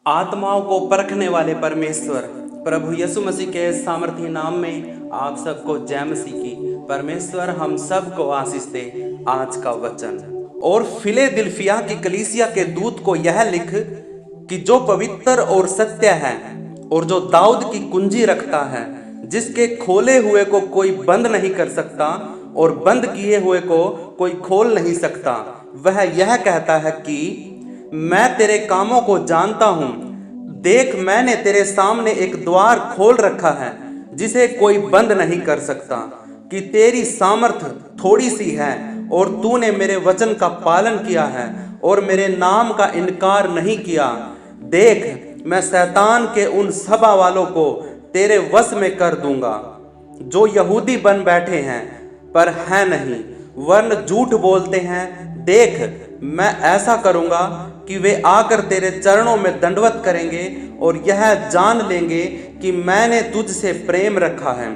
आत्माओं को परखने वाले परमेश्वर प्रभु यीशु मसीह के सामर्थी नाम में आप सबको जय मसीह की। परमेश्वर हम सबको आशीष दे। आज का वचन और फिलेदिल्फिया की कलीसिया के दूत को यह लिख कि जो पवित्र और सत्य है और जो दाऊद की कुंजी रखता है, जिसके खोले हुए को कोई बंद नहीं कर सकता और बंद किए हुए को कोई खोल नहीं सकता, वह यह कहता है कि मैं तेरे कामों को जानता हूं। देख, मैंने तेरे सामने एक द्वार खोल रखा है जिसे कोई बंद नहीं कर सकता, कि तेरी सामर्थ थोड़ी सी है और तूने मेरे वचन का पालन किया है और मेरे नाम का इनकार नहीं किया। देख, मैं शैतान के उन सभा वालों को तेरे वश में कर दूंगा जो यहूदी बन बैठे हैं पर है नहीं, वरन झूठ बोलते हैं। देख, मैं ऐसा करूंगा कि वे आकर तेरे चरणों में दंडवत करेंगे और यह जान लेंगे कि मैंने तुझसे प्रेम रखा है।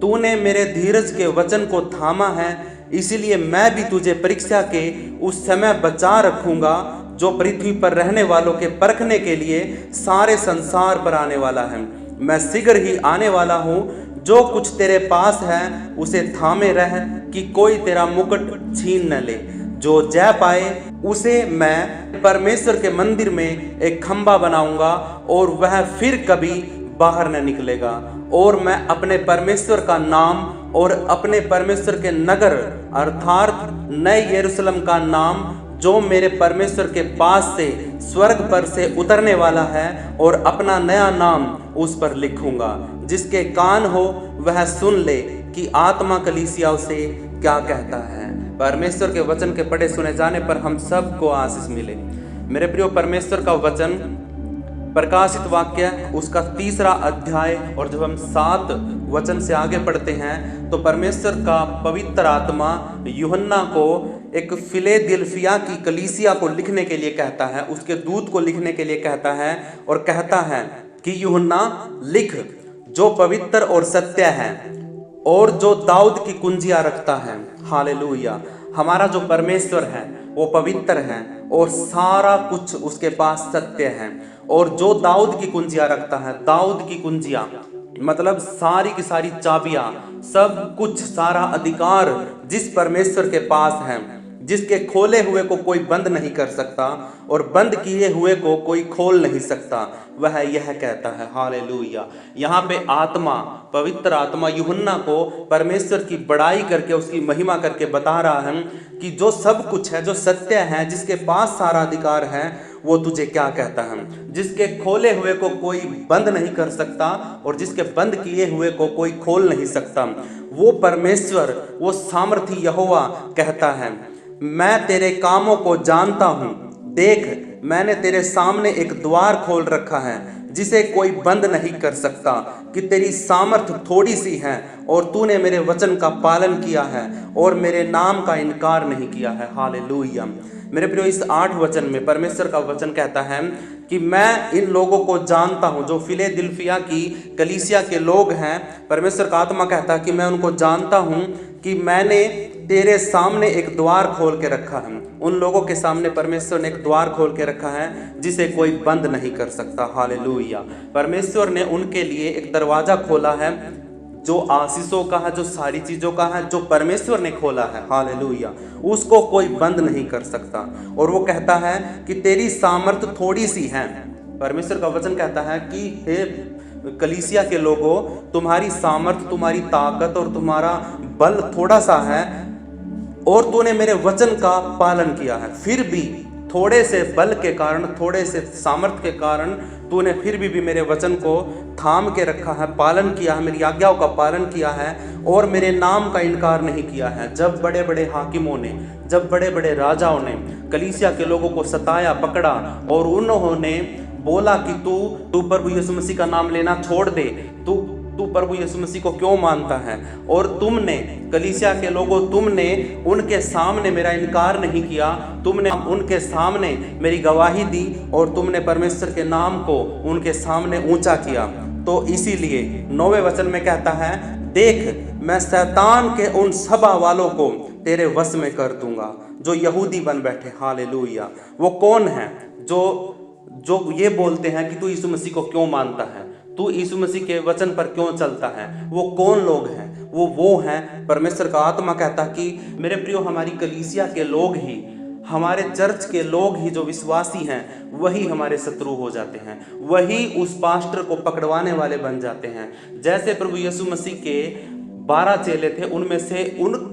तूने मेरे धीरज के वचन को थामा है, इसलिए मैं भी तुझे परीक्षा के उस समय बचा रखूंगा जो पृथ्वी पर रहने वालों के परखने के लिए सारे संसार पर आने वाला है। मैं शीघ्र ही आने वाला हूँ। जो कुछ तेरे पास है उसे थामे रह, कि कोई तेरा मुकुट छीन न ले। जो जय पाए उसे मैं परमेश्वर के मंदिर में एक खंबा बनाऊंगा और वह फिर कभी बाहर न निकलेगा। और मैं अपने परमेश्वर का नाम और अपने परमेश्वर के नगर अर्थात नए यरूशलेम का नाम, जो मेरे परमेश्वर के पास से स्वर्ग पर से उतरने वाला है, और अपना नया नाम उस पर लिखूंगा। जिसके कान हो वह सुन ले कि आत्मा कलीसियाओं से क्या कहता है। परमेश्वर के वचन के पढ़े सुने जाने पर हम सबको आशीष मिले। मेरे प्रियो, परमेश्वर का वचन प्रकाशित वाक्य उसका 3रा अध्याय, और जब हम 7 वचन से आगे पढ़ते हैं तो परमेश्वर का पवित्र आत्मा यूहन्ना को एक फिलेदिल्फिया की कलीसिया को लिखने के लिए कहता है, उसके दूत को लिखने के लिए कहता है, और कहता है कि यूहन्ना लिख, जो पवित्र और सत्य है और जो दाऊद की कुंजियां रखता है। हालेलुया। हमारा जो परमेश्वर है वो पवित्र है और सारा कुछ उसके पास सत्य है। और जो दाऊद की कुंजियां रखता है, दाऊद की कुंजियां मतलब सारी की सारी चाबियां, सब कुछ, सारा अधिकार जिस परमेश्वर के पास है, जिसके खोले हुए को कोई बंद नहीं कर सकता और बंद किए हुए को कोई खोल नहीं सकता, वह यह कहता है। हालेलुया। यहाँ पे आत्मा, पवित्र आत्मा यूहन्ना को परमेश्वर की बड़ाई करके, उसकी महिमा करके बता रहा है कि जो सब कुछ है, जो सत्य है, जिसके पास सारा अधिकार है, वो तुझे क्या कहता है। जिसके खोले हुए को कोई बंद नहीं कर सकता और जिसके बंद किए हुए को कोई खोल नहीं सकता, वो परमेश्वर, वो सामर्थी यहोवा कहता है, मैं तेरे कामों को जानता हूं। देख, मैंने तेरे सामने एक द्वार खोल रखा है जिसे कोई बंद नहीं कर सकता, कि तेरी सामर्थ थोड़ी सी है और तूने मेरे वचन का पालन किया है और मेरे नाम का इनकार नहीं किया है। हालेलुया। मेरे प्रियो, इस 8 वचन में परमेश्वर का वचन कहता है कि मैं इन लोगों को जानता हूं, जो फिलेदिल्फिया की कलीसिया के लोग हैं। परमेश्वर का आत्मा कहता है कि मैं उनको जानता हूं, कि मैंने तेरे सामने एक द्वार खोल के रखा है। उन लोगों के सामने परमेश्वर ने एक द्वार खोल के रखा है जिसे कोई बंद नहीं कर सकता। हालेलुया। परमेश्वर ने उनके लिए एक दरवाजा खोला है जो आशीषों का है, जो सारी चीजों का है, जो परमेश्वर ने खोला है। हालेलुया। उसको कोई बंद नहीं कर सकता। और वो कहता है कि तेरी सामर्थ थोड़ी सी है। परमेश्वर का वचन कहता है कि हे कलीसिया के लोगों, तुम्हारी सामर्थ, तुम्हारी ताकत और तुम्हारा बल थोड़ा सा है और तूने मेरे वचन का पालन किया है। फिर भी थोड़े से बल के कारण, थोड़े से सामर्थ के कारण तूने फिर भी मेरे वचन को थाम के रखा है, पालन किया है, मेरी आज्ञाओं का पालन किया है और मेरे नाम का इनकार नहीं किया है। जब बड़े बड़े हाकिमों ने, जब बड़े बड़े राजाओं ने कलीसिया के लोगों को सताया, पकड़ा और उन्होंने बोला कि तू प्रभु यीशु मसीह का नाम लेना छोड़ दे, तू प्रभु यीशु मसीह को क्यों मानता है, और तुमने, कलीसिया के लोगों, तुमने उनके सामने मेरा इनकार नहीं किया, तुमने उनके सामने मेरी गवाही दी और तुमने परमेश्वर के नाम को उनके सामने ऊंचा किया। तो इसीलिए 9वें वचन में कहता है, देख, मैं शैतान के उन सभा वालों को तेरे वश में कर दूंगा जो यहूदी बन बैठे। हालेलुया। वो कौन है? जो जो ये बोलते हैं कि तू यीशु मसीह को क्यों मानता है, तू यीशु मसीह के वचन पर क्यों चलता है, वो कौन लोग हैं? वो हैं परमेश्वर का आत्मा कहता कि मेरे प्रियो, हमारी कलीसिया के लोग ही, हमारे चर्च के लोग ही जो विश्वासी हैं वही हमारे शत्रु हो जाते हैं, वही उस पास्टर को पकड़वाने वाले बन जाते हैं। जैसे प्रभु यीशु मसीह के 12 चेले थे, उनमें से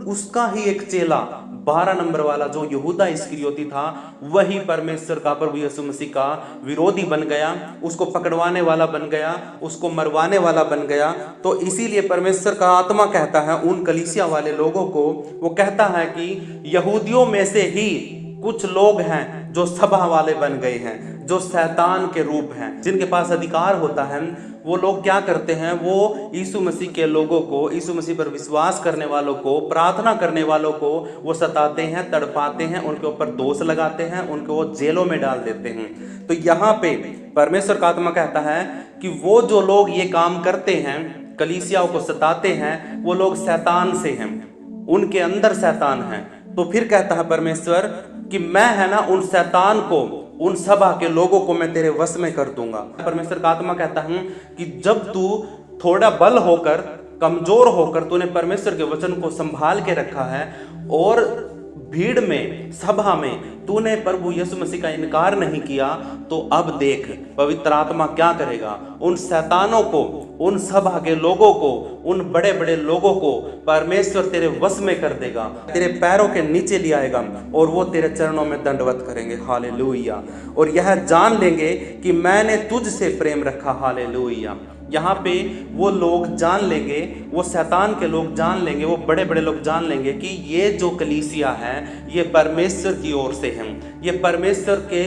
उसका ही एक चेला 12 नंबर वाला जो यहूदा इस्करियोती था, वही परमेश्वर का, प्रभु यीशु मसीह का विरोधी बन गया, उसको पकड़वाने वाला बन गया, उसको मरवाने वाला बन गया। तो इसीलिए परमेश्वर का आत्मा कहता है उन कलीसिया वाले लोगों को, वो कहता है कि यहूदियों में से ही कुछ लोग हैं जो सभा वाले बन गए हैं, जो शैतान के रूप हैं, जिनके पास अधिकार होता है। वो लोग क्या करते हैं, वो यीशु मसीह के लोगों को, यीशु मसीह पर विश्वास करने वालों को, प्रार्थना करने वालों को वो सताते हैं, तड़पाते हैं, उनके ऊपर दोष लगाते हैं, उनको वो जेलों में डाल देते हैं। तो यहाँ पे परमेश्वर का आत्मा कहता है कि वो जो लोग ये काम करते हैं, कलीसियाओं को सताते हैं, वो लोग शैतान से हैं, उनके अंदर शैतान है। तो फिर कहता है परमेश्वर कि मैं है ना उन शैतान को, उन सभा के लोगों को मैं तेरे वश में कर दूंगा। परमेश्वर का आत्मा कहता हूं कि जब तू थोड़ा बल होकर, कमजोर होकर तूने परमेश्वर के वचन को संभाल के रखा है और भीड़ में, सभा में तूने प्रभु यीशु मसीह का इनकार नहीं किया, तो अब देख पवित्र आत्मा क्या करेगा। उन शैतानों को, उन सभा के लोगों को, उन बड़े बड़े लोगों को परमेश्वर तेरे वश में कर देगा, तेरे पैरों के नीचे ले आएगा और वो तेरे चरणों में दंडवत करेंगे। हालेलुया। और यह जान लेंगे कि मैंने तुझसे प्रेम रखा। हालेलुया। यहाँ पे वो लोग जान लेंगे, वो शैतान के लोग जान लेंगे, वो बड़े बड़े लोग जान लेंगे कि ये जो कलीसिया है ये परमेश्वर की ओर से हैं, ये परमेश्वर के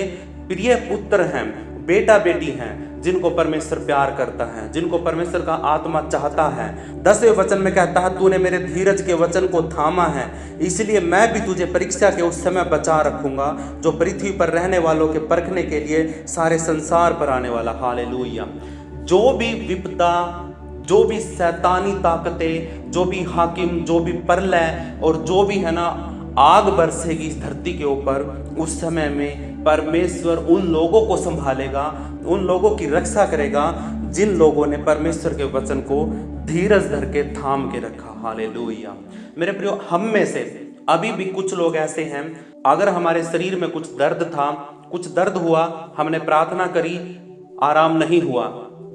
प्रिय पुत्र हैं, बेटा बेटी हैं, जिनको परमेश्वर प्यार करता है, जिनको परमेश्वर का आत्मा चाहता है। 10वें वचन में कहता है तूने मेरे धीरज के वचन को थामा है, इसलिए मैं भी तुझे परीक्षा के उस समय बचा रखूंगा जो पृथ्वी पर रहने वालों के परखने के लिए सारे संसार पर आने वाला। हालेलुया। जो भी विपदा, जो भी शैतानी ताकतें, जो भी हाकिम, जो भी प्रलय और जो भी है ना आग बरसेगी इस धरती के ऊपर, उस समय में परमेश्वर उन लोगों को संभालेगा, उन लोगों की रक्षा करेगा जिन लोगों ने परमेश्वर के वचन को धीरज धर के थाम के रखा। हालेलुया। मेरे प्रियो, हम में से अभी भी कुछ लोग ऐसे हैं, अगर हमारे शरीर में कुछ दर्द था, कुछ दर्द हुआ, हमने प्रार्थना करी, आराम नहीं हुआ,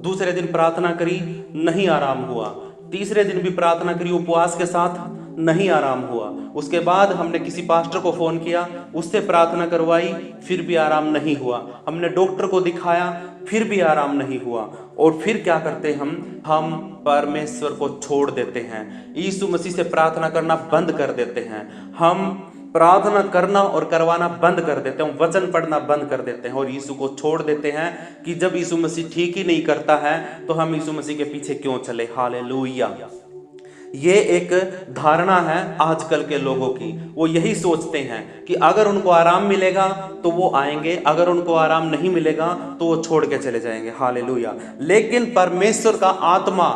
दूसरे दिन प्रार्थना करी, नहीं आराम हुआ, तीसरे दिन भी प्रार्थना करी उपवास के साथ, नहीं आराम हुआ, उसके बाद हमने किसी पास्टर को फोन किया, उससे प्रार्थना करवाई, फिर भी आराम नहीं हुआ, हमने डॉक्टर को दिखाया, फिर भी आराम नहीं हुआ, और फिर क्या करते हम परमेश्वर को छोड़ देते हैं, यीशु मसीह से प्रार्थना करना बंद कर देते हैं, हम प्रार्थना करना और करवाना बंद कर देते हैं, वचन पढ़ना बंद कर देते हैं और यीशु को छोड़ देते हैं कि जब यीशु मसीह ठीक ही नहीं करता है तो हम यीशु मसीह के पीछे क्यों चले। हालेलुया। ये एक धारणा है आजकल के लोगों की। वो यही सोचते हैं कि अगर उनको आराम मिलेगा तो वो आएंगे, अगर उनको आराम नहीं मिलेगा तो वो छोड़ के चले जाएंगे। हालेलुया। लेकिन परमेश्वर का आत्मा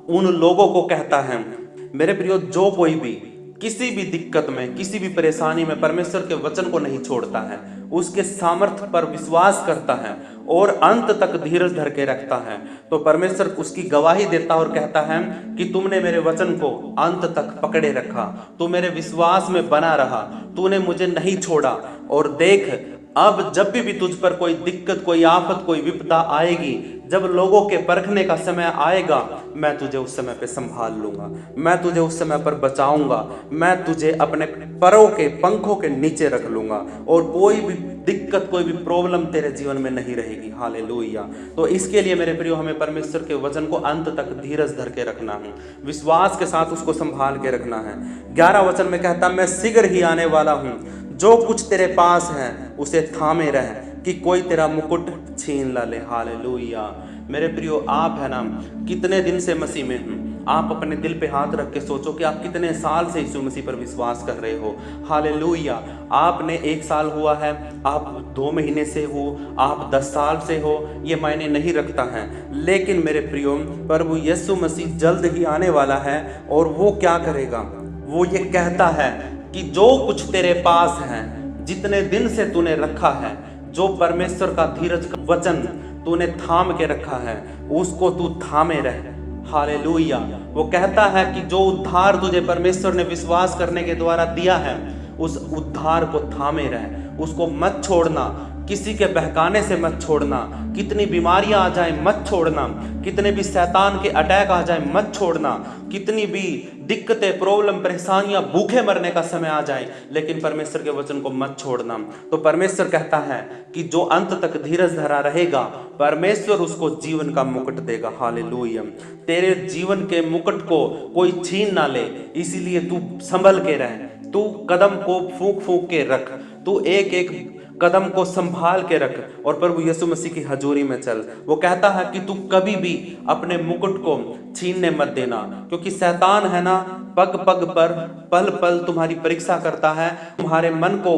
उन लोगों को कहता है, मेरे प्रियो, जो कोई भी किसी भी दिक्कत में, किसी भी परेशानी में परमेश्वर के वचन को नहीं छोड़ता है, उसके सामर्थ्य पर विश्वास करता है और अंत तक धीरज धर के रखता है, तो परमेश्वर उसकी गवाही देता और कहता है कि तुमने मेरे वचन को अंत तक पकड़े रखा, तू मेरे विश्वास में बना रहा, तूने मुझे नहीं छोड़ा। और देख, अब जब भी तुझ पर कोई दिक्कत, कोई आफत, कोई विपदा आएगी, जब लोगों के परखने का समय आएगा, मैं तुझे उस समय पे संभाल लूंगा, मैं तुझे उस समय पर बचाऊंगा, मैं तुझे अपने परों के, पंखों के नीचे रख लूंगा और कोई भी दिक्कत, कोई भी प्रॉब्लम तेरे जीवन में नहीं रहेगी। हालेलुया। तो इसके लिए मेरे प्रियो, हमें परमेश्वर के वचन को अंत तक धीरज धर के रखना है, विश्वास के साथ उसको संभाल के रखना है। 11 वचन में कहता, मैं शीघ्र ही आने वाला हूँ, जो कुछ तेरे पास है उसे थामे रह कि कोई तेरा मुकुट छीन ना ले। हालेलुया। मेरे प्रियो, आप है ना कितने दिन से मसीह में हूँ, आप अपने दिल पे हाथ रख के सोचो कि आप कितने साल से यीशु मसीह पर विश्वास कर रहे हो। हालेलुया। आपने 1 साल हुआ है, आप 2 महीने से हो, आप 10 साल से हो, ये मायने नहीं रखता है। लेकिन मेरे प्रियो, प्रभु यीशु मसीह जल्द ही आने वाला है और वो क्या करेगा, वो ये कहता है कि जो कुछ तेरे पास है, जितने दिन से तूने रखा है, जो परमेश्वर का धीरज का वचन तूने थाम के रखा है उसको तू थामे रह। हालेलुया। वो कहता है कि जो उद्धार तुझे परमेश्वर ने विश्वास करने के द्वारा दिया है उस उद्धार को थामे रह, उसको मत छोड़ना, किसी के बहकाने से मत छोड़ना, कितनी बीमारियां आ जाए मत छोड़ना, कितने भी शैतान के अटैक आ जाए मत छोड़ना, कितनी भी दिक्कतें प्रॉब्लम परेशानियां भूखे मरने का समय आ जाए, लेकिन परमेश्वर के वचन को मत छोड़ना। तो परमेश्वर कहता है कि जो अंत तक धीरज धरा रहेगा परमेश्वर उसको जीवन का मुकुट देगा। हालेलुया। तेरे जीवन के मुकुट को कोई छीन ना ले, इसीलिए तू संभल के रह, तू कदम को फूंक फूंक के रख, तू एक एक कदम को संभाल के रख और प्रभु यीशु मसीह की हजूरी में चल। वो कहता है कि तू कभी भी अपने मुकुट को छीनने मत देना, क्योंकि शैतान है ना पग पग पर पल पल तुम्हारी परीक्षा करता है, तुम्हारे मन को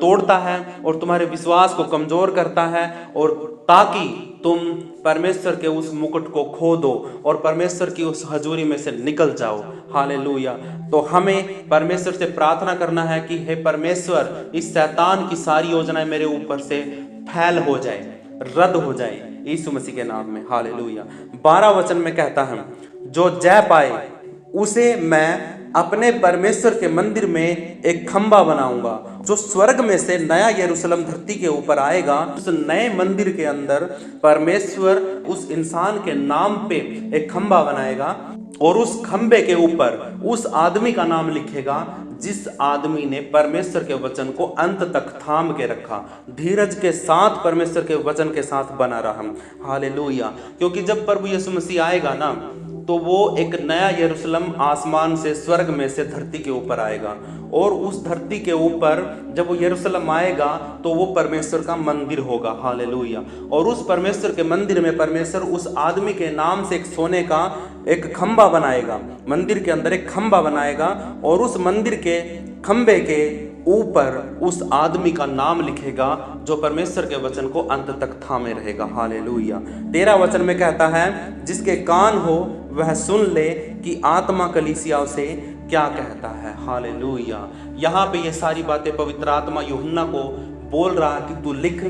तोड़ता है और तुम्हारे विश्वास को कमजोर करता है, और ताकि तुम परमेश्वर के उस मुकुट को खो दो और परमेश्वर की उस हजूरी में से निकल जाओ। हालेलुया। तो हमें परमेश्वर से प्रार्थना करना है कि हे परमेश्वर, इस शैतान की सारी योजनाएं मेरे ऊपर से फैल हो जाए, रद्द हो जाए यीशु मसीह के नाम में। हालेलुया। 12 वचन में कहता है, जो जय पाए उसे मैं अपने परमेश्वर के मंदिर में एक खंबा बनाऊंगा। जो स्वर्ग में से नया यरूशलेम धरती के ऊपर आएगा, उस नए मंदिर के अंदर परमेश्वर उस इंसान के नाम पे एक खंबा बनाएगा और उस खंबे के ऊपर उस आदमी का नाम लिखेगा जिस आदमी ने परमेश्वर के वचन को अंत तक थाम के रखा, धीरज के साथ परमेश्वर के वचन के साथ बना रहा। हालेलुया। क्योंकि जब प्रभु यीशु मसीह आएगा ना, तो वो एक नया यरूशलेम आसमान से स्वर्ग में से धरती के ऊपर आएगा, और उस धरती के ऊपर जब वो यरूशलेम आएगा तो वो परमेश्वर का मंदिर होगा। हालेलुया। और उस परमेश्वर के मंदिर में परमेश्वर उस आदमी के नाम से एक सोने का एक खंबा बनाएगा, मंदिर के अंदर एक खंबा बनाएगा, और उस मंदिर के खंबे के ऊपर उस आदमी का नाम लिखेगा जो परमेश्वर के वचन को अंत तक थामे रहेगा। हालेलुया। 13 वचन में कहता है, जिसके कान हो वह सुन ले कि आत्मा कलीसियाओं से क्या कहता है। हालेलुया। यहाँ पे ये सारी बातें पवित्र आत्मा यूहन्ना को बोल रहा है कि तू लिख,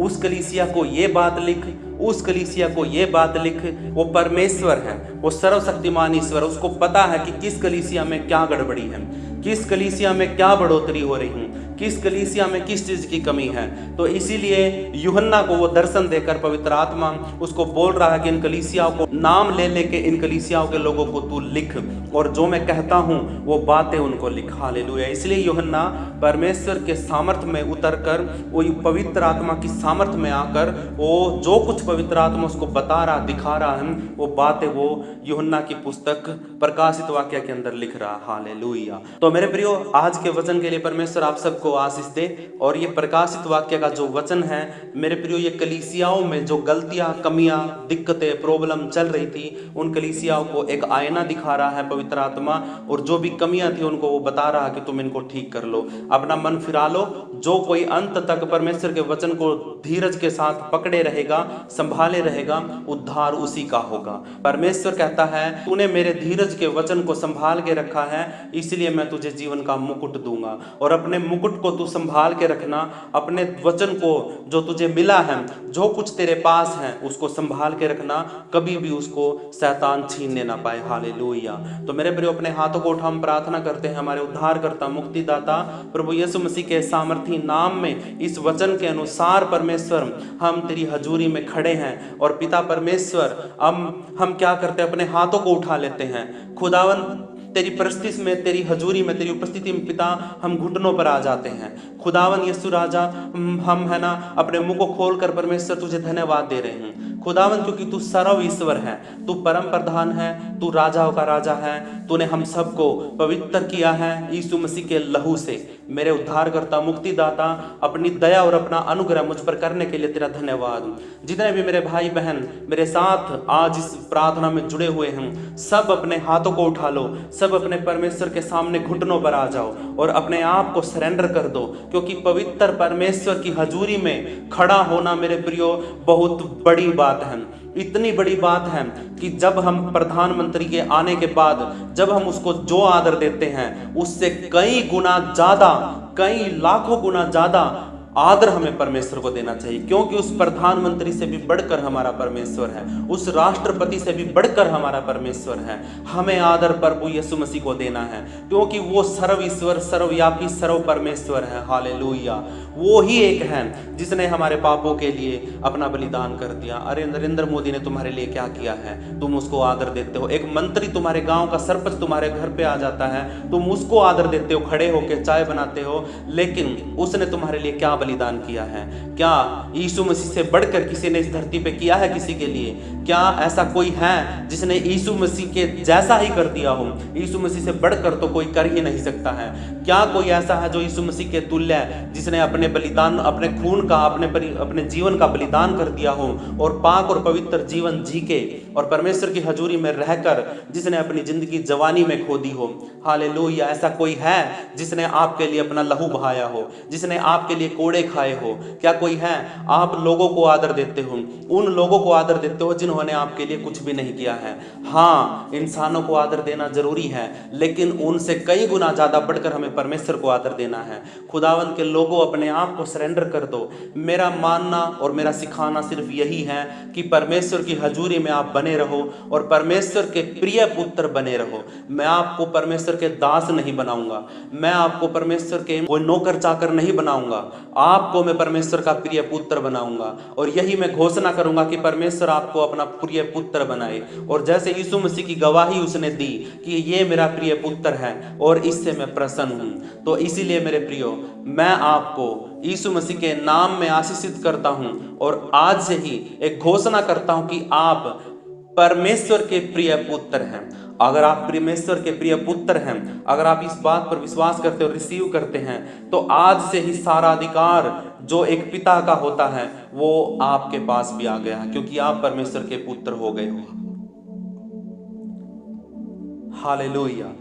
उस कलीसिया को ये बात लिख, उस कलीसिया को ये बात लिख। वो परमेश्वर है, वो सर्वशक्तिमान ईश्वर, उसको पता है कि किस कलीसिया में क्या गड़बड़ी है, किस कलीसिया में क्या बढ़ोतरी हो रही है, किस कलीसिया में किस चीज की कमी है। तो इसीलिए यूहन्ना को वो दर्शन देकर पवित्र आत्मा उसको बोल रहा है कि इन कलीसियाओं को नाम ले लेके इन कलीसियाओं के लोगों को तू लिख, और जो मैं कहता हूँ वो बातें उनको लिख। हालेलुया। इसलिए यूहन्ना परमेश्वर के सामर्थ्य में उतरकर, वो पवित्र आत्मा की सामर्थ्य में आकर, वो जो कुछ पवित्र आत्मा उसको बता रहा दिखा रहा है, वो बातें वो यूहन्ना की पुस्तक प्रकाशित वाक्य के अंदर लिख रहा। हालेलुया। तो मेरे प्रियो, आज के वचन के लिए परमेश्वर आप सबको आशीष दे। और ये प्रकाशित वाक्य का जो वचन है मेरे प्रियो, ये कलीसियाओं में जो गलतियां, कमियां, दिक्कतें, प्रॉब्लम चल रही थी, उन कलीसियाओं को एक आईना दिखा रहा है पवित्र आत्मा, और जो भी कमियां थी उनको वो बता रहा है कि तुम इनको ठीक कर लो, अपना मन फिरा लो। जो कोई अंत तक परमेश्वर के वचन को धीरज के साथ पकड़े रहेगा, संभाले रहेगा, उद्धार उसी का होगा। परमेश्वर कहता है, तूने मेरे धीरज के वचन को संभाल के रखा है, इसलिए मैं तुझे जीवन का मुकुट दूंगा। और अपने मुकुट को तू संभाल के रखना, अपने वचन को जो तुझे मिला है, जो कुछ तेरे पास है, उसको संभाल के रखना, कभी भी उसको शैतान छीनने ना पाए। हालेलुया। तो मेरे प्रियो, अपने हाथों को उठा हम प्रार्थना करते हैं हमारे उद्धारकर्ता, मुक्तिदाता प्रभु यीशु मसीह के सामर्थी नाम में, इस वचन के अनुसार परमेश्वर हम तेरी हजूरी में खड़े हैं। और पिता परमेश्वर, हम क्या करते हैं, अपने हाथों को उठा लेते हैं खुदावन, तेरी परिस्थिति में, तेरी हजूरी में, तेरी उपस्थिति में पिता हम घुटनों पर आ जाते हैं। खुदावन यीशु राजा, हम है ना अपने मुंह को खोलकर परमेश्वर तुझे धन्यवाद दे रहे हैं खुदावन, क्योंकि तू सर्व ईश्वर है, तू परम प्रधान है, तू राजाओं का राजा है। तूने हम सबको पवित्र किया है यीशु मसीह के लहू से। मेरे उद्धारकर्ता, मुक्तिदाता, अपनी दया और अपना अनुग्रह मुझ पर करने के लिए तेरा धन्यवाद। जितने भी मेरे भाई बहन मेरे साथ आज इस प्रार्थना में जुड़े हुए हैं, सब अपने हाथों को उठा लो, सब अपने परमेश्वर के सामने घुटनों पर आ जाओ और अपने आप को सरेंडर कर दो, क्योंकि पवित्र परमेश्वर की हजूरी में खड़ा होना मेरे प्रियो बहुत बड़ी बात है। इतनी बड़ी बात है कि जब हम प्रधानमंत्री के आने के बाद जब हम उसको जो आदर देते हैं, उससे कई गुना ज्यादा, कई लाखों गुना ज्यादा आदर हमें परमेश्वर को देना चाहिए, क्योंकि उस प्रधानमंत्री से भी बढ़कर हमारा परमेश्वर है, उस राष्ट्रपति से भी बढ़कर हमारा परमेश्वर है। हमें आदर प्रभु यीशु मसीह को देना है, क्योंकि वो सर्वईश्वर, सर्वव्यापी, सर्व परमेश्वर है। हालेलुया। वो ही एक है जिसने हमारे पापों के लिए अपना बलिदान कर दिया। अरे नरेंद्र मोदी ने तुम्हारे लिए क्या किया है, तुम उसको आदर देते हो। एक मंत्री, तुम्हारे गांव का सरपंच तुम्हारे घर पे आ जाता है, तुम उसको आदर देते हो, खड़े होकर चाय बनाते हो, लेकिन उसने तुम्हारे लिए क्या बलिदान किया है? क्या यीशु मसीह से बढ़कर किसी ने इस धरती पे किया है किसी के लिए? क्या ऐसा कोई है जिसने यीशु मसीह के जैसा ही कर दिया हो? यीशु मसीह से बढ़कर तो कोई कर ही नहीं सकता है। क्या कोई ऐसा है जो यीशु मसीह के तुल्य है, जिसने अपने बलिदान, अपने खून का, अपने जीवन का बलिदान कर दिया हो और पाक और पवित्र जीवन जी के और परमेश्वर की हजूरी में रहकर जिसने अपनी जिंदगी जवानी में खो दी हो? हालेलुया। ऐसा कोई है जिसने आपके लिए अपना लहू बहाया हो, जिसने आपके लिए कोड़े खाए हो? क्या कोई है? आप लोगों को आदर देते हो, उन लोगों को आदर देते हो जिन्होंने आपके लिए कुछ भी नहीं किया है। हाँ, इंसानों को आदर देना जरूरी है, लेकिन उनसे कई गुना ज्यादा बढ़कर हमें परमेश्वर को आदर देना है। खुदावंत के लोगों, अपने आप को सरेंडर कर दो। मेरा मानना और मेरा सिखाना सिर्फ यही है कि परमेश्वर की हजूरी में आप बने रहो और परमेश्वर के प्रिय पुत्र बने रहो। मैं आपको परमेश्वर के दास नहीं बनाऊंगा, मैं आपको परमेश्वर के कोई नौकर चाकर नहीं बनाऊंगा, आपको मैं परमेश्वर का प्रिय पुत्र बनाऊंगा। और यही मैं घोषणा करूंगा कि परमेश्वर आपको अपना प्रिय पुत्र बनाए। और जैसे यीशु मसीह की गवाही उसने दी कि ये मेरा प्रिय पुत्र है और इससे मैं प्रसन्न हूं, तो इसीलिए मेरे प्रियो, मैं आपको यीशु मसीह के नाम में आशीषित करता हूं और आज से ही एक घोषणा करता हूं कि आप परमेश्वर के प्रिय पुत्र हैं। अगर आप परमेश्वर के प्रिय पुत्र हैं, अगर आप इस बात पर विश्वास करते और रिसीव करते हैं, तो आज से ही सारा अधिकार जो एक पिता का होता है वो आपके पास भी आ गया है, क्योंकि आप परमेश्वर के पुत्र हो गए हो। हालेलुया।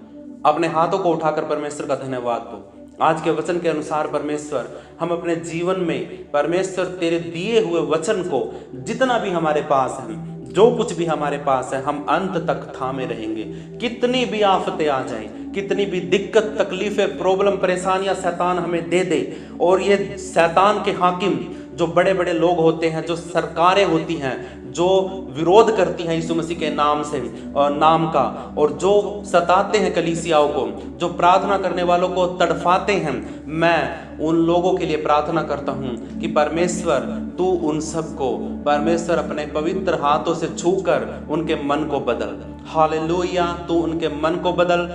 अपने हाथों को उठाकर परमेश्वर का धन्यवाद दो। आज के वचन के अनुसार परमेश्वर, हम अपने जीवन में परमेश्वर तेरे दिए हुए वचन को, जितना भी हमारे पास है, जो कुछ भी हमारे पास है, हम अंत तक थामे रहेंगे। कितनी भी आफतें आ जाएं, कितनी भी दिक्कत, तकलीफें, प्रॉब्लम, परेशानियां शैतान हमें दे दे, और ये शैतान के हाकिम जो बड़े बड़े लोग होते हैं, जो सरकारें होती हैं, जो विरोध करती हैं यीशु मसीह के नाम से और नाम का, और जो सताते हैं कलीसियाओं को, जो प्रार्थना करने वालों को तड़फाते हैं, मैं उन लोगों के लिए प्रार्थना करता हूं कि परमेश्वर तू उन सबको, परमेश्वर अपने पवित्र हाथों से छूकर उनके मन को बदल। हालेलुया। तू उनके मन को बदल।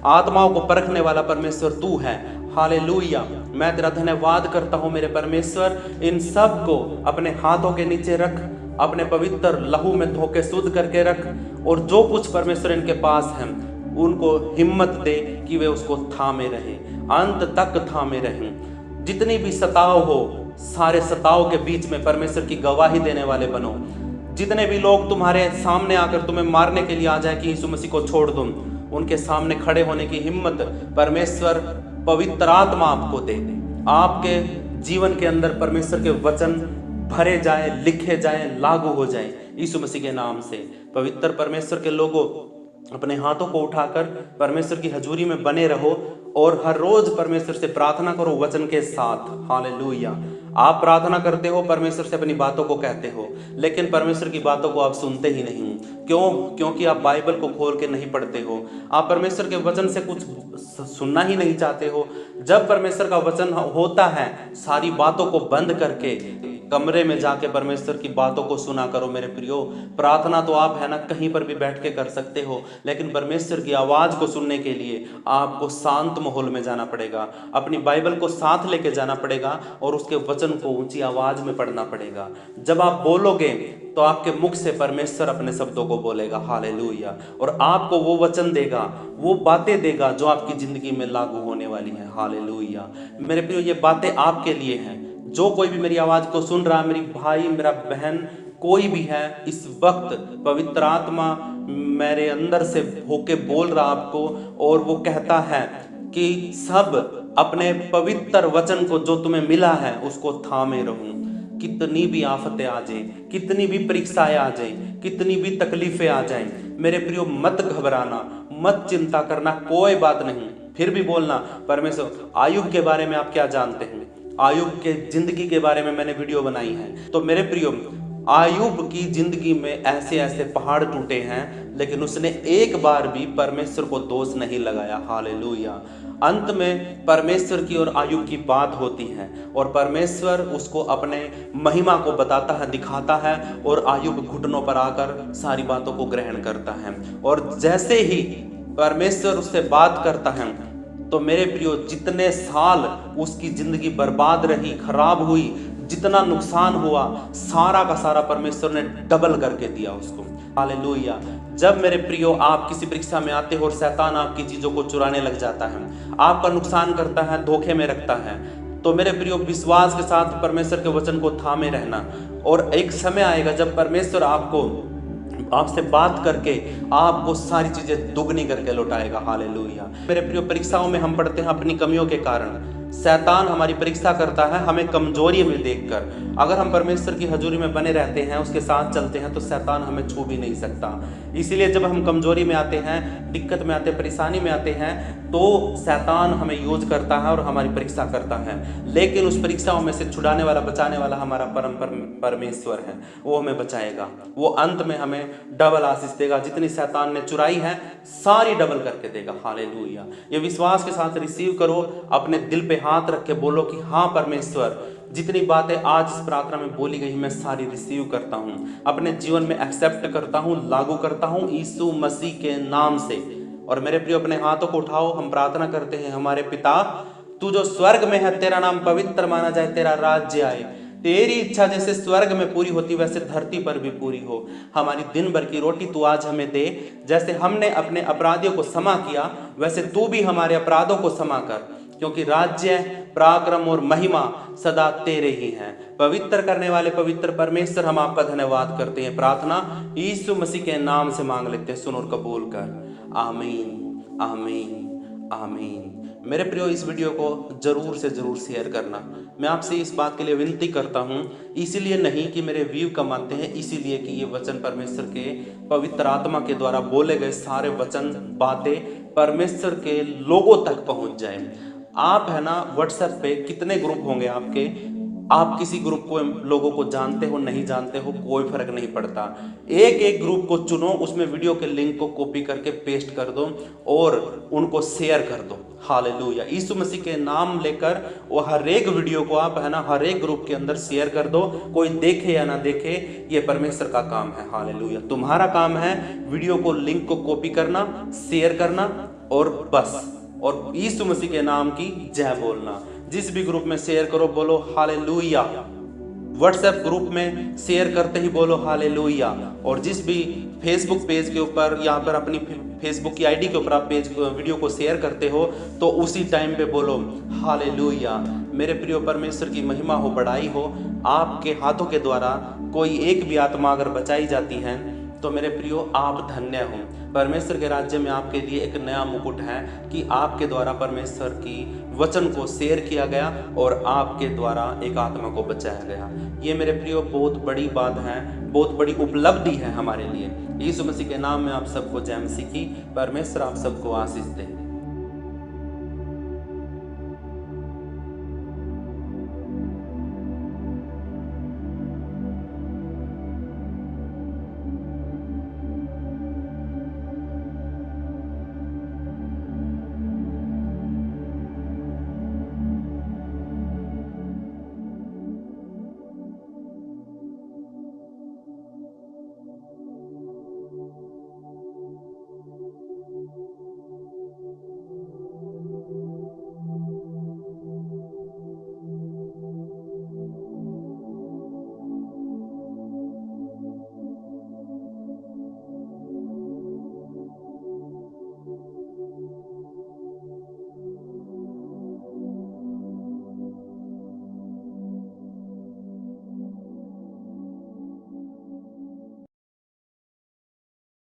आत्माओं को परखने वाला परमेश्वर तू है। हालेलुया। मैं तेरा धन्यवाद करता हूं मेरे परमेश्वर। इन सब को अपने हाथों के नीचे रख, अपने पवित्र लहू में धोके शुद्ध करके रख, और जो कुछ परमेश्वर इनके पास है उनको हिम्मत दे कि वे उसको थामे रहें, अंत तक थामे रहें। जितनी भी सताव हो, सारे सताव के बीच में परमेश्वर की गवाही देने वाले बनो। जितने भी लोग तुम्हारे सामने आकर तुम्हें मारने के लिए आ जाए कि यीशु मसीह को छोड़ दो, उनके सामने खड़े होने की हिम्मत परमेश्वर पवित्र आत्मा आपको दे दे। आपके जीवन के अंदर परमेश्वर के वचन भरे जाए, लिखे जाए, लागू हो जाए यीशु मसीह के नाम से। पवित्र परमेश्वर के लोगों, अपने हाथों को उठाकर परमेश्वर की हजूरी में बने रहो और हर रोज परमेश्वर से प्रार्थना करो वचन के साथ। हालेलुया। आप प्रार्थना करते हो, परमेश्वर से अपनी बातों को कहते हो, लेकिन परमेश्वर की बातों को आप सुनते ही नहीं। क्यों? क्योंकि आप बाइबल को खोल के नहीं पढ़ते हो। आप परमेश्वर के वचन से कुछ सुनना ही नहीं चाहते हो। जब परमेश्वर का वचन होता है, सारी बातों को बंद करके कमरे में जाके परमेश्वर की बातों को सुना करो मेरे प्रियो। प्रार्थना तो आप है ना कहीं पर भी बैठ के कर सकते हो, लेकिन परमेश्वर की आवाज को सुनने के लिए आपको शांत माहौल में जाना पड़ेगा, अपनी बाइबल को साथ लेके जाना पड़ेगा और उसके वचन को ऊंची आवाज में पढ़ना पड़ेगा। जब आप बोलोगे तो आपके मुख से परमेश्वर अपने शब्दों को बोलेगा। हालेलुया। और आपको वो वचन देगा, वो बातें देगा जो आपकी जिंदगी में लागू होने वाली है। हालेलुया। मेरे प्रियो, ये बातें आपके लिए हैं। जो कोई भी मेरी आवाज को सुन रहा है, मेरी भाई, मेरा बहन, कोई भी है, इस वक्त पवित्र आत्मा मेरे अंदर से होके बोल रहा आपको, और वो कहता है कि सब अपने पवित्र वचन को जो तुम्हें मिला है उसको थामे रहो। कितनी भी आफतें आ जाए, कितनी भी परीक्षाएं आ जाए, कितनी भी तकलीफें आ जाएं, मेरे प्रियो मत घबराना, मत चिंता करना, कोई बात नहीं। फिर भी बोलना, परमेश्वर आयुब के बारे में आप क्या जानते हैं? आयुब के जिंदगी के बारे में मैंने वीडियो बनाई है। तो मेरे प्रियो, आयुब की जिंदगी में ऐसे ऐसे पहाड़ टूटे हैं, लेकिन उसने एक बार भी परमेश्वर को दोष नहीं लगाया। हालेलुया। अंत में परमेश्वर की और आयुब की बात होती है और परमेश्वर उसको अपने महिमा को बताता है, दिखाता है, और आयुब घुटनों पर आकर सारी बातों को ग्रहण करता है। और जैसे ही परमेश्वर उससे बात करता है, तो मेरे प्रियो, जितने साल उसकी जिंदगी बर्बाद रही, खराब हुई, जितना नुकसान हुआ, सारा का सारा परमेश्वर ने डबल करके दिया उसको। हालेलुया। जब मेरे प्रियो आप किसी परीक्षा में आते हो और शैतान आपकी चीजों को चुराने लग जाता है, आपका नुकसान करता है, धोखे में रखता है, तो मेरे प्रियो विश्वास के साथ परमेश्वर के वचन को थामे रहना। और एक समय आएगा जब परमेश्वर आपसे बात करके आपको सारी चीजें दुगनी करके लौटाएगा। हालेलुया। मेरे प्रियो, परीक्षाओं में हम पढ़ते हैं अपनी कमियों के कारण। शैतान हमारी परीक्षा करता है हमें कमजोरी में देखकर। अगर हम परमेश्वर की हजूरी में बने रहते हैं, उसके साथ चलते हैं, तो शैतान हमें छू भी नहीं सकता। इसीलिए जब हम कमजोरी में आते हैं, दिक्कत में आते हैं, परेशानी में आते हैं, तो शैतान हमें यूज करता है और हमारी परीक्षा करता है। लेकिन उस परीक्षाओं में से छुड़ाने वाला, बचाने वाला हमारा परमेश्वर है। वो हमें बचाएगा, वो अंत में हमें डबल आशीष देगा। जितनी शैतान ने चुराई है, सारी डबल करके देगा। हालेलुया। ये विश्वास के साथ रिसीव करो, अपने दिल पे हाथ रख के बोलो कि हाँ परमेश्वर, जितनी बातें आज इस प्रार्थना में बोली गई मैं सारी रिसीव करता हूँ, अपने जीवन में एक्सेप्ट करता हूँ, लागू करता हूँ यीशु मसीह के नाम से। और मेरे प्रिय, अपने हाथों को उठाओ, हम प्रार्थना करते हैं। हमारे पिता, तू जो स्वर्ग में है, तेरा नाम पवित्र माना जाए, तेरा राज्य आए, तेरी इच्छा जैसे स्वर्ग में पूरी होती वैसे धरती पर भी पूरी हो। हमारी दिन भर की रोटी तू आज हमें दे। जैसे हमने अपने अपराधियों को क्षमा किया, वैसे तू भी हमारे अपराधों को क्षमा कर, क्योंकि राज्य, पराक्रम और महिमा सदा तेरे ही हैं। पवित्र करने वाले पवित्र परमेश्वर, हम आपका धन्यवाद करते हैं। प्रार्थना यीशु मसीह के नाम से मांग लेते हैं, सुन और कबूल कर। आमीन, आमीन, आमीन। मेरे प्रियो, इस वीडियो को जरूर से जरूर शेयर करना। मैं आपसे इस बात के लिए विनती करता हूँ, इसीलिए नहीं कि मेरे व्यू कमाते हैं, इसीलिए कि ये वचन परमेश्वर के पवित्र आत्मा के द्वारा बोले गए सारे वचन, बातें परमेश्वर के लोगों तक पहुँच जाए। आप है ना, व्हाट्सएप पे कितने ग्रुप होंगे आपके, आप किसी ग्रुप को, लोगों को जानते हो नहीं जानते हो, कोई फर्क नहीं पड़ता। एक एक ग्रुप को चुनो, उसमें वीडियो के लिंक को कॉपी करके पेस्ट कर दो और उनको शेयर कर दो। हालेलुया। यीशु मसीह के नाम लेकर वो हर एक वीडियो को आप है ना, हर एक ग्रुप के अंदर शेयर कर दो। कोई देखे या ना देखे, ये परमेश्वर का काम है। हालेलुया। तुम्हारा काम है वीडियो को, लिंक को कॉपी करना, शेयर करना और बस, और यीशु मसीह के नाम की जय बोलना। जिस भी ग्रुप में शेयर करो, बोलो हालेलुया। व्हाट्सएप ग्रुप में शेयर करते ही बोलो हालेलुया। और जिस भी फेसबुक पेज के ऊपर, यहाँ पर अपनी फेसबुक की आईडी के ऊपर आप वीडियो को शेयर करते हो, तो उसी टाइम पे बोलो हालेलुया। मेरे प्रिय, परमेश्वर की महिमा हो, बड़ाई हो। आपके हाथों के द्वारा कोई एक भी आत्मा अगर बचाई जाती है, तो मेरे प्रियो, आप धन्य हो। परमेश्वर के राज्य में आपके लिए एक नया मुकुट है कि आपके द्वारा परमेश्वर की वचन को शेयर किया गया और आपके द्वारा एक आत्मा को बचाया गया। ये मेरे प्रियो बहुत बड़ी बात है, बहुत बड़ी उपलब्धि है हमारे लिए। यीशु मसीह के नाम में आप सबको जय मसीह की। परमेश्वर आप सबको आशीष दे।